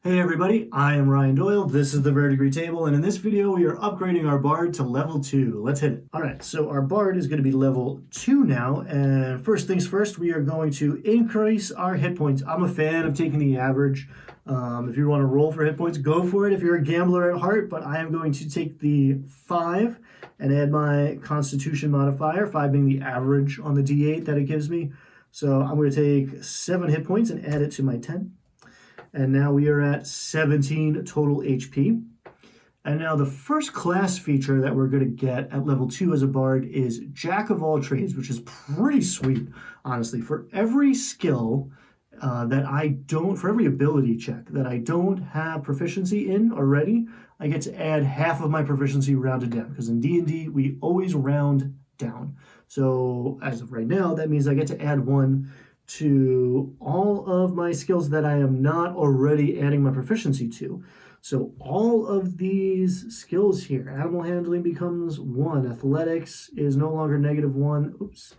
Hey everybody, I am Ryan Doyle, this is the Verdigris Table, and in this video we are upgrading our Bard to level 2. Let's hit it. Alright, so our Bard is going to be level 2 now, and first things first, we are going to increase our hit points. I'm a fan of taking the average. If you want to roll for hit points, go for it if you're a gambler at heart, but I am going to take the 5 and add my Constitution modifier, 5 being the average on the D8 that it gives me. So I'm going to take 7 hit points and add it to my 10. And now we are at 17 total HP. And now the first class feature that we're going to get at level 2 as a bard is Jack of all trades, which is pretty sweet, honestly. For every skill for every ability check that I don't have proficiency in already, I get to add half of my proficiency rounded down. Because in D&D, we always round down. So as of right now, that means I get to add 1 to all of my skills that I am not already adding my proficiency to. So all of these skills here, animal handling becomes 1, athletics is no longer -1. Oops,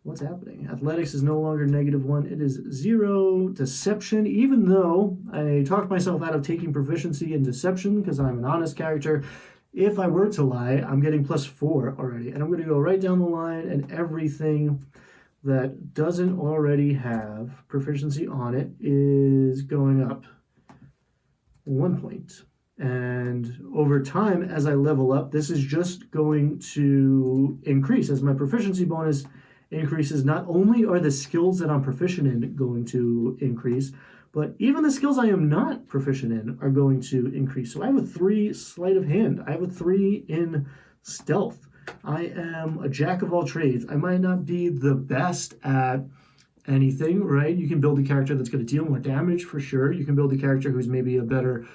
what's happening? Athletics is no longer -1, it is 0. Deception, even though I talked myself out of taking proficiency in deception because I'm an honest character, if I were to lie, I'm getting +4 already. And I'm going to go right down the line, and everything that doesn't already have proficiency on it is going up 1 point. And over time, as I level up, this is just going to increase. As my proficiency bonus increases, not only are the skills that I'm proficient in going to increase, but even the skills I am not proficient in are going to increase. So I have a 3 sleight of hand. I have a 3 in stealth. I am a jack of all trades. I might not be the best at anything, right? You can build a character that's going to deal more damage for sure. You can build a character who's maybe a better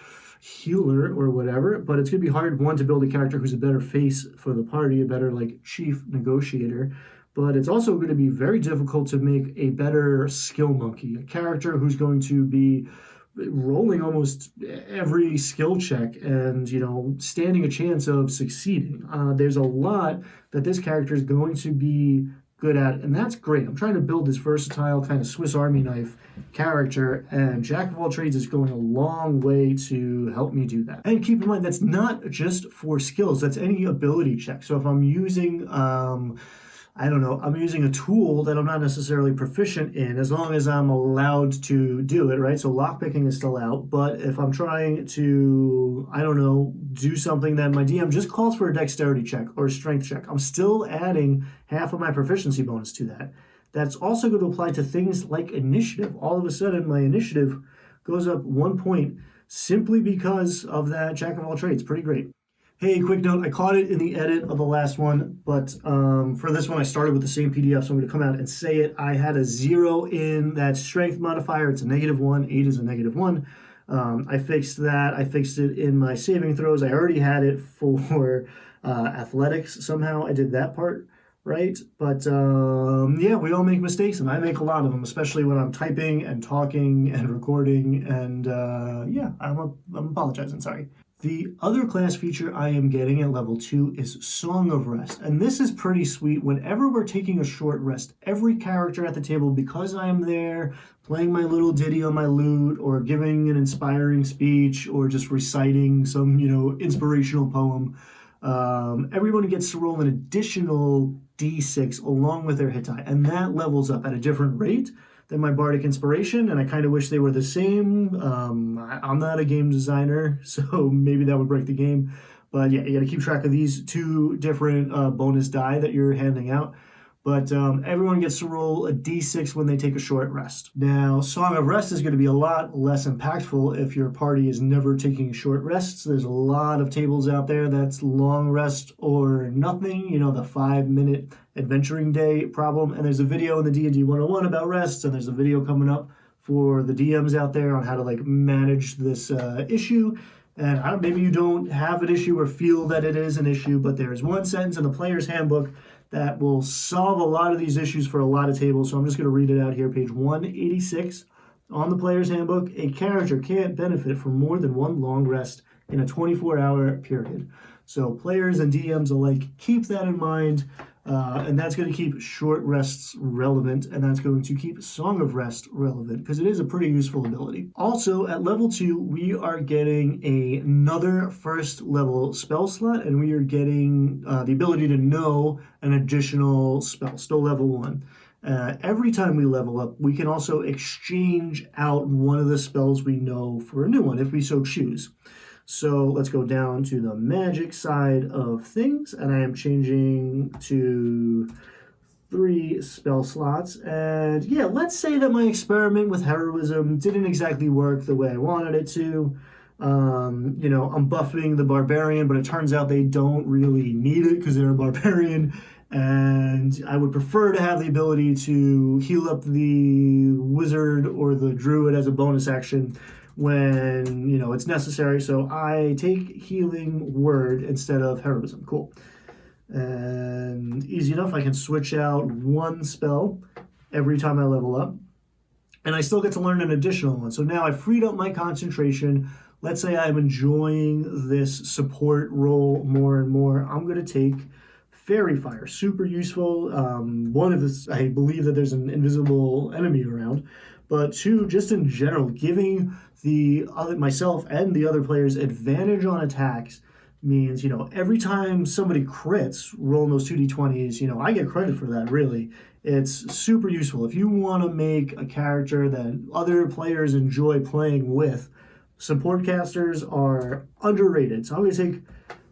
healer or whatever, but it's going to be hard, one, to build a character who's a better face for the party, a better like chief negotiator. But it's also going to be very difficult to make a better skill monkey, a character who's going to be rolling almost every skill check and, standing a chance of succeeding. There's a lot that this character is going to be good at, and that's great. I'm trying to build this versatile kind of Swiss Army knife character, and Jack of all trades is going a long way to help me do that. And keep in mind, that's not just for skills, that's any ability check. So if I'm using I'm using a tool that I'm not necessarily proficient in, as long as I'm allowed to do it, right? So lockpicking is still out, but if I'm trying to, do something that my DM just calls for a dexterity check or a strength check, I'm still adding half of my proficiency bonus to that. That's also going to apply to things like initiative. All of a sudden, my initiative goes up 1 point simply because of that Jack of all trades. Pretty great. Hey, quick note, I caught it in the edit of the last one, but for this one I started with the same PDF, so I'm going to come out and say it. I had a 0 in that strength modifier. It's a -1. 8 is a -1. I fixed that. I fixed it in my saving throws. I already had it for athletics somehow. I did that part right. But yeah, we all make mistakes, and I make a lot of them, especially when I'm typing and talking and recording. And yeah, I'm apologizing. Sorry. The other class feature I am getting at level 2 is Song of Rest. And this is pretty sweet. Whenever we're taking a short rest, every character at the table, because I am there playing my little ditty on my lute or giving an inspiring speech or just reciting some, inspirational poem, everyone gets to roll an additional D6 along with their hit die. And that levels up at a different rate than my bardic inspiration, and I kind of wish they were the same. I'm not a game designer, so maybe that would break the game. But yeah, you got to keep track of these 2 different bonus die that you're handing out. But everyone gets to roll a d6 when they take a short rest. Now, Song of Rest is going to be a lot less impactful if your party is never taking short rests. There's a lot of tables out there that's long rest or nothing, the 5-minute adventuring day problem. And there's a video in the D&D 101 about rests, and there's a video coming up for the DMs out there on how to manage this issue. And maybe you don't have an issue or feel that it is an issue, but there's one sentence in the player's handbook that will solve a lot of these issues for a lot of tables. So I'm just going to read it out here, page 186 on the player's handbook. A character can't benefit from more than 1 long rest in a 24-hour period. So players and DMs alike, keep that in mind. And that's going to keep short rests relevant, and that's going to keep Song of Rest relevant because it is a pretty useful ability. Also, at level 2, we are getting another first level spell slot, and we are getting the ability to know an additional spell, still level 1. Every time we level up, we can also exchange out one of the spells we know for a new one if we so choose. So let's go down to the magic side of things, and I am changing to 3 spell slots. And yeah, let's say that my experiment with heroism didn't exactly work the way I wanted it to. I'm buffing the barbarian, but it turns out they don't really need it because they're a barbarian. And I would prefer to have the ability to heal up the wizard or the druid as a bonus action when it's necessary. So I take healing word instead of heroism. Cool. And easy enough. I can switch out 1 spell every time I level up, and I still get to learn an additional one. So now I've freed up my concentration. Let's say I'm enjoying this support role more and more. I'm going to take Fairy Fire. Super useful. One of this, I believe that there's an invisible enemy around, but 2, just in general, giving myself and the other players advantage on attacks means, every time somebody crits, rolling those 2d20s, I get credit for that, really. It's super useful. If you want to make a character that other players enjoy playing with, support casters are underrated. So I'm going to take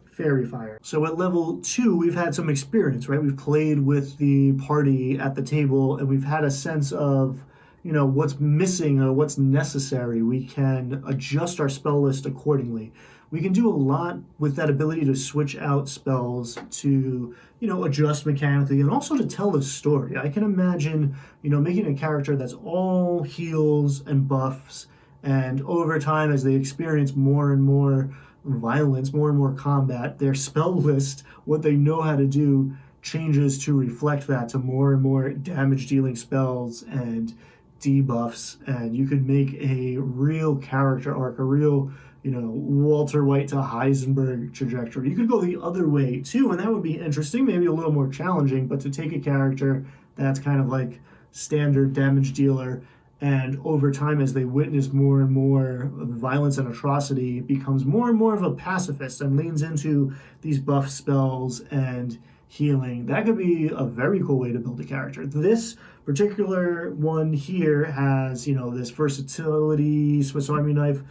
Fairy Fire. So at level 2, we've had some experience, right? We've played with the party at the table, and we've had a sense of what's missing or what's necessary. We can adjust our spell list accordingly. We can do a lot with that ability to switch out spells to, adjust mechanically and also to tell a story. I can imagine, making a character that's all heals and buffs, and over time, as they experience more and more violence, more and more combat, their spell list, what they know how to do, changes to reflect that to more and more damage dealing spells and debuffs, and you could make a real character arc, a real Walter White to Heisenberg trajectory. You could go the other way too, and that would be interesting, maybe a little more challenging, but to take a character that's kind of like standard damage dealer, and over time, as they witness more and more violence and atrocity, becomes more and more of a pacifist and leans into these buff spells and healing. That could be a very cool way to build a character. This particular one here has, this versatility, Swiss Army knife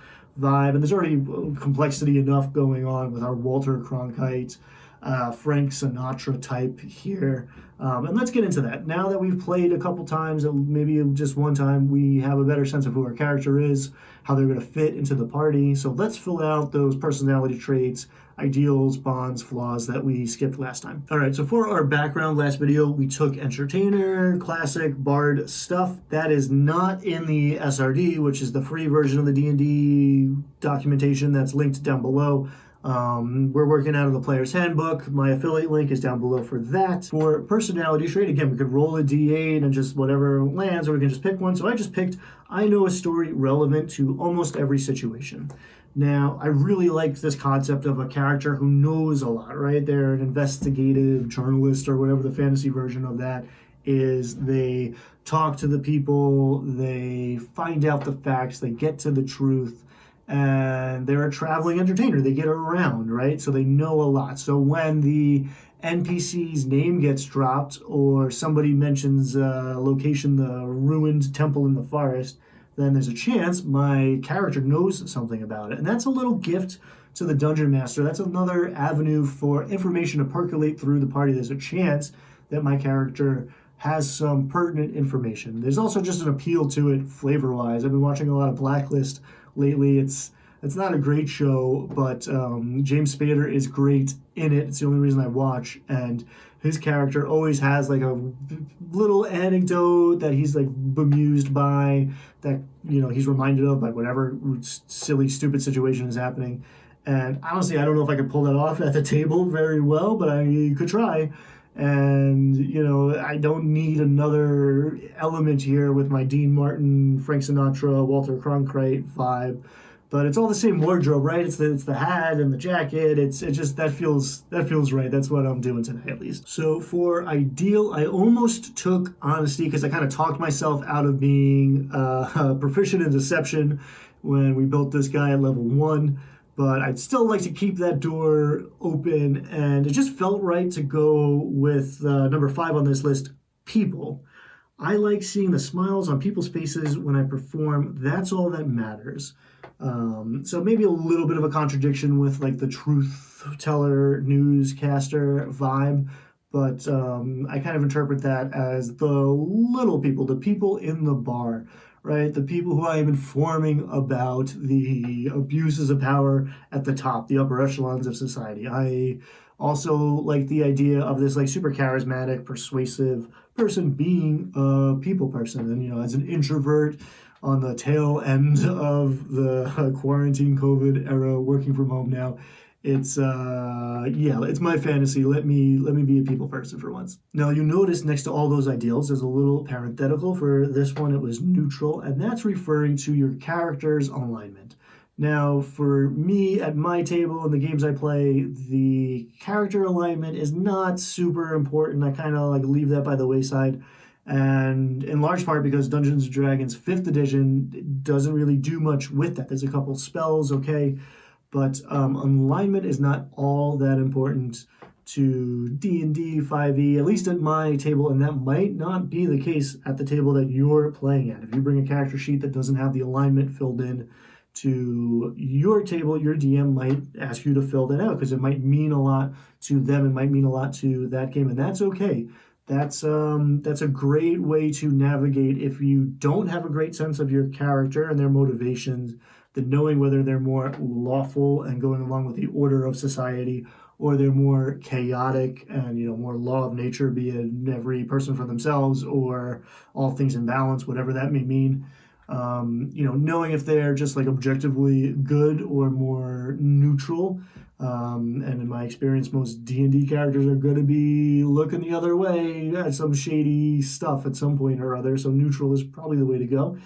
vibe, and there's already complexity enough going on with our Walter Cronkite, Frank Sinatra type here. And let's get into that. Now that we've played a couple times, maybe just one time, we have a better sense of who our character is, how they're going to fit into the party. So let's fill out those personality traits, ideals, bonds, flaws that we skipped last time. All right, so for our background last video, we took entertainer, classic, bard stuff. That is not in the SRD, which is the free version of the D&D documentation that's linked down below. We're working out of the player's handbook. My affiliate link is down below for that. For personality trait, again, we could roll a d8 and just whatever lands, or we can just pick one. So I just picked, I know a story relevant to almost every situation. Now, I really like this concept of a character who knows a lot, right? They're an investigative journalist or whatever the fantasy version of that is. They talk to the people, they find out the facts, they get to the truth, and they're a traveling entertainer. They get around, right? So they know a lot. So when the NPC's name gets dropped or somebody mentions a location, the ruined temple in the forest, then there's a chance my character knows something about it. And that's a little gift to the Dungeon Master. That's another avenue for information to percolate through the party. There's a chance that my character has some pertinent information. There's also just an appeal to it flavor-wise. I've been watching a lot of Blacklist lately. It's not a great show, but James Spader is great in it. It's the only reason I watch, and his character always has like a little anecdote that he's like bemused by, that he's reminded of by whatever silly, stupid situation is happening. And honestly, I don't know if I could pull that off at the table very well, but I could try. And, I don't need another element here with my Dean Martin, Frank Sinatra, Walter Cronkite vibe. but it's all the same wardrobe, right? It's the hat and the jacket. It just that feels right. That's what I'm doing today, at least. So for ideal, I almost took honesty because I kind of talked myself out of being proficient in deception when we built this guy at level 1. But I'd still like to keep that door open, and it just felt right to go with number 5 on this list, people. I like seeing the smiles on people's faces when I perform. That's all that matters. So maybe a little bit of a contradiction with like the truth teller, newscaster vibe, but I kind of interpret that as the little people, the people in the bar, right? The people who I am informing about the abuses of power at the top, the upper echelons of society. I also like the idea of this like super charismatic, persuasive person being a people person. And, as an introvert on the tail end of the quarantine COVID era, working from home now, it's it's my fantasy. Let me be a people person for once. Now you notice next to all those ideals there's a little parenthetical. For this one it was neutral, and that's referring to your character's alignment. Now for me at my table in the games I play, the character alignment is not super important. I kind of like leave that by the wayside, and in large part because Dungeons and Dragons 5th edition doesn't really do much with that. There's a couple spells, okay, but alignment is not all that important to D&D 5e, at least at my table, and that might not be the case at the table that you're playing at. If you bring a character sheet that doesn't have the alignment filled in to your table, your DM might ask you to fill that out because it might mean a lot to them. It might mean a lot to that game, and that's okay. That's a great way to navigate if you don't have a great sense of your character and their motivations, then knowing whether they're more lawful and going along with the order of society, or they're more chaotic and more law of nature, be it every person for themselves or all things in balance, whatever that may mean. Knowing if they're just like objectively good or more neutral. And in my experience, most D&D characters are going to be looking the other way at some shady stuff at some point or other. So neutral is probably the way to go.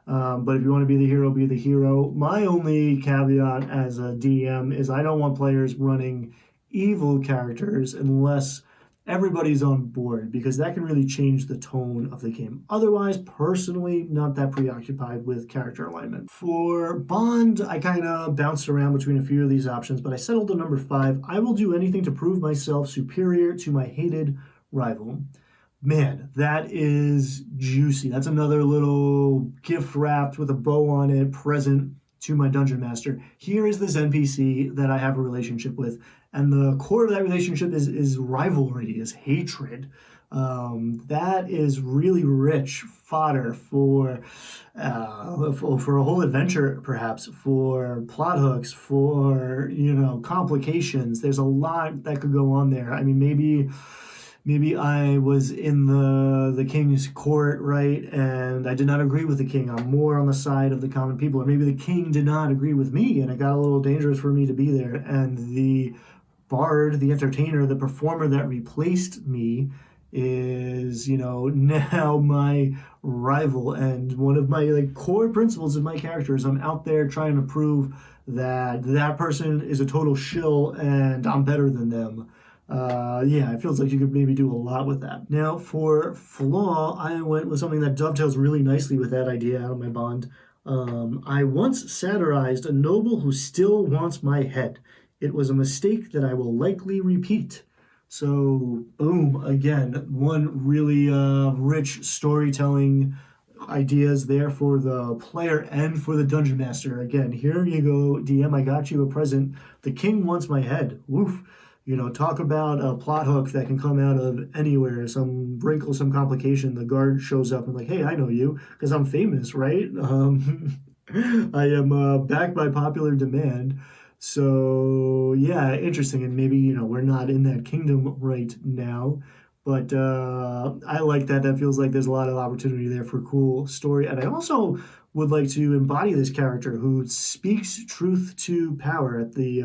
But if you want to be the hero, be the hero. My only caveat as a DM is I don't want players running evil characters unless everybody's on board, because that can really change the tone of the game. Otherwise, personally, not that preoccupied with character alignment. For Bond, I kind of bounced around between a few of these options, but I settled on number 5. I will do anything to prove myself superior to my hated rival. Man, that is juicy. That's another little gift wrapped with a bow on it present to my dungeon master. Here is this NPC that I have a relationship with, and the core of that relationship is rivalry, is hatred. That is really rich fodder for a whole adventure, perhaps, for plot hooks, for complications. There's a lot that could go on there. I mean, maybe I was in the king's court, right, and I did not agree with the king. I'm more on the side of the common people. Or maybe the king did not agree with me, and it got a little dangerous for me to be there. And the bard, the entertainer, the performer that replaced me is, now my rival. And one of my core principles of my character is I'm out there trying to prove that person is a total shill and I'm better than them. It feels like you could maybe do a lot with that. Now, for Flaw, I went with something that dovetails really nicely with that idea out of my Bond. I once satirized a noble who still wants my head. It was a mistake that I will likely repeat. So, boom, again, one really rich storytelling ideas there for the player and for the dungeon master. Again, here you go, DM, I got you a present. The king wants my head. Woof. Talk about a plot hook that can come out of anywhere, some wrinkle, some complication. The guard shows up and hey, I know you because I'm famous, right? I am backed by popular demand. So, yeah, interesting. And maybe, we're not in that kingdom right now. But I like that. That feels like there's a lot of opportunity there for cool story. And I also would like to embody this character who speaks truth to power at the,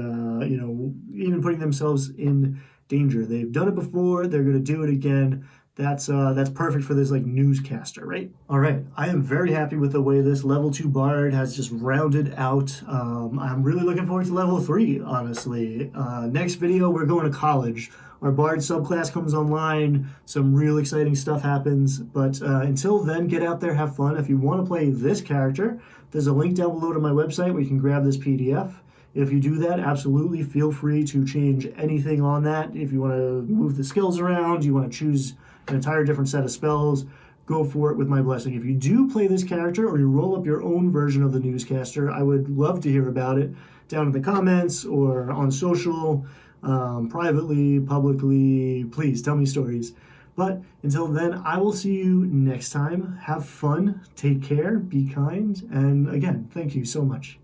even putting themselves in danger. They've done it before. They're going to do it again. That's perfect for this like newscaster, right? All right, I am very happy with the way this level 2 bard has just rounded out. I'm really looking forward to level 3, honestly. Next video, we're going to college. Our bard subclass comes online. Some real exciting stuff happens. But until then, get out there, have fun. If you want to play this character, there's a link down below to my website where you can grab this PDF. If you do that, absolutely feel free to change anything on that. If you want to move the skills around, you want to choose an entire different set of spells, go for it with my blessing. If you do play this character or you roll up your own version of the newscaster, I would love to hear about it down in the comments or on social, privately, publicly. Please tell me stories. But until then, I will see you next time. Have fun, take care, be kind, and again, thank you so much.